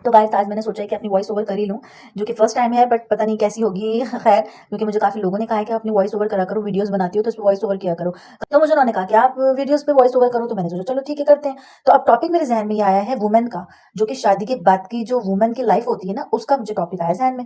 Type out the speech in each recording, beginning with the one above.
तो गाइस आज मैंने सोचा है कि अपनी वॉइस ओवर कर ही लूँ, जो कि फर्स्ट टाइम है बट पता नहीं कैसी होगी खैर, क्योंकि मुझे काफ़ी लोगों ने कहा है कि अपनी वॉइस ओवर करा करो, वीडियोस बनाती हो तो उसमें वॉइस ओवर किया करो। तो मुझे उन्होंने कहा कि आप वीडियोस पे वॉइस ओवर करो, तो मैंने सोचा चलो ठीक है करते हैं। तो अब टॉपिक मेरे ज़हन में ये आया है वुमेन का, जो कि शादी के बाद की जो वुमेन की लाइफ होती है ना, उसका मुझे टॉपिक आया ज़हन में।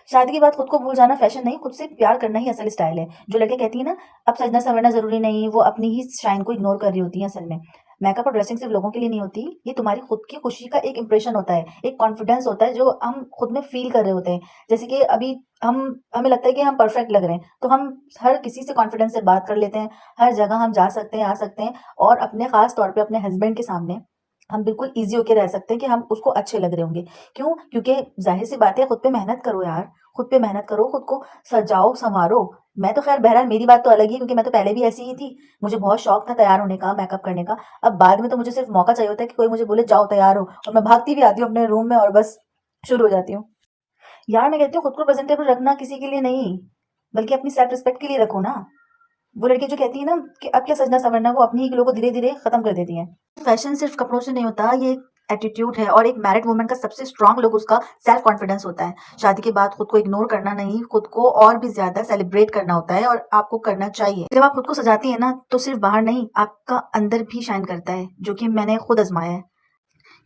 शादी के बाद खुद को भूल जाना फैशन नहीं, खुद से प्यार करना ही असल स्टाइल है। जो लड़के कहती है ना, अब सजना संवरना ज़रूरी नहीं, वो अपनी ही शाइन को इग्नोर कर रही होती है असल में। मेकअप और ड्रेसिंग सिर्फ लोगों के लिए नहीं होती, ये तुम्हारी खुद की खुशी का एक इंप्रेशन होता है, एक कॉन्फिडेंस होता है जो हम खुद में फील कर रहे होते हैं। जैसे कि अभी हम हमें लगता है कि हम परफेक्ट लग रहे हैं, तो हम हर किसी से कॉन्फिडेंस से बात कर लेते हैं, हर जगह हम जा सकते हैं, आ सकते हैं और अपने खास तौर पे अपने हस्बैंड के सामने हम बिल्कुल ईज़ी होके रह सकते हैं कि हम उसको अच्छे लग रहे होंगे। क्यों? क्योंकि ज़ाहिर-सी बात है खुद पे मेहनत करो यार, खुद पे मेहनत करो, खुद को सजाओ, सँवारो। मैं तो ख़ैर बहरहाल मेरी बात तो अलग ही है क्योंकि मैं तो पहले भी ऐसी ही थी। मुझे बहुत शौक था तैयार होने का, मेकअप करने का। अब बाद में तो मुझे सिर्फ़ मौका चाहिए होता है कि कोई मुझे बोले जाओ तैयार हो और मैं भागती भी आती हूँ अपने रूम में और बस शुरू हो जाती हूँ। यार मैं कहती हूँ खुद को प्रेज़ेंटेबल रखना किसी के लिए नहीं, बल्कि अपनी सेल्फ रिस्पेक्ट के लिए रखो ना। वो लड़की जो कहती है ना कि अब क्या सजना-संवरना, वो अपनी ही ग्लो को धीरे-धीरे खत्म कर देती हैं। फैशन सिर्फ कपड़ों से नहीं होता, ये एक एटीट्यूड है और एक मैरिड वुमन का सबसे स्ट्रॉन्ग लुक उसका सेल्फ कॉन्फिडेंस होता है। शादी के बाद खुद को इग्नोर करना नहीं, खुद को और भी ज़्यादा सेलिब्रेट करना होता है और आपको करना चाहिए। जब आप खुद को सजाती हैं ना, तो सिर्फ बाहर नहीं, आपका अंदर भी शाइन करता है, जो कि मैंने खुद आज़माया है।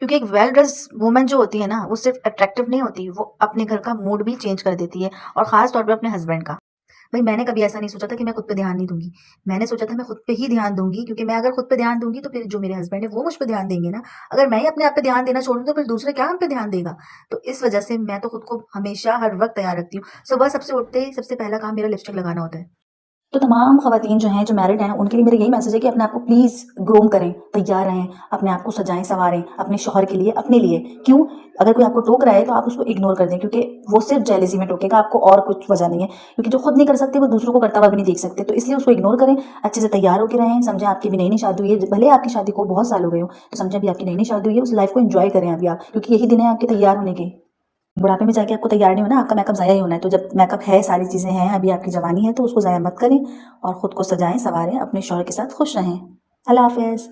क्योंकि एक वेल ड्रेस्ड वुमन जो होती है ना, वो सिर्फ अट्रैक्टिव नहीं होती, वो अपने घर का मूड भी चेंज कर देती है और ख़ास तौर पे अपने हस्बैंड का। भई मैंने कभी ऐसा नहीं सोचा था कि मैं खुद पे ध्यान नहीं दूँगी। मैंने सोचा था मैं खुद पे ही ध्यान दूँगी, क्योंकि मैं अगर खुद पे ध्यान दूँगी तो फिर जो मेरे हस्बैंड है वो मुझ पे ध्यान देंगे ना। अगर मैं ही अपने आप पे ध्यान देना छोड़ दूँ तो फिर दूसरा क्या हम पे ध्यान देगा? तो इस वज़ह से मैं तो खुद को हमेशा हर वक़्त तैयार रखती हूँ। सुबह सबसे उठते ही सबसे पहला काम मेरा लिपस्टिक लगाना होता है। तो तमाम ख़वातीन जो हैं, जो मैरिड हैं, उनके लिए मेरा यही मैसेज है कि अपने आप को प्लीज़ ग्रूम करें, तैयार रहें, अपने आप को सजाएँ-सँवारें, अपने शौहर के लिए, अपने लिए। क्यों? अगर कोई आपको टोक रहा है तो आप उसको इग्नोर कर दें, क्योंकि वो सिर्फ़ जेलसी में टोकेगा, आपको और कुछ वजह नहीं है। क्योंकि जो खुद नहीं कर सकते वो दूसरों को करता हुआ भी नहीं देख सकते, तो इसलिए उसको इग्नोर करें, अच्छे से तैयार होके रहें। समझें आपकी भी नई-नई शादी हुई है, भले आपकी शादी को बहुत साल हो गए हों, तो समझें अभी आपकी नई-नई शादी हुई है, उस लाइफ़ को एन्जॉय करें अभी आप, क्योंकि यही दिन है आपके तैयार होने के। बुढ़ापे में जाके आपको तैयार नहीं होना, आपका मेकअप ज़ाया ही होना है। तो जब मेकअप है, सारी चीज़ें हैं, अभी आपकी जवानी है, तो उसको ज़ाया मत करें और खुद को सजाएँ, सँवारें, अपने शौहर के साथ खुश रहें। अल्लाह हाफ़िज़।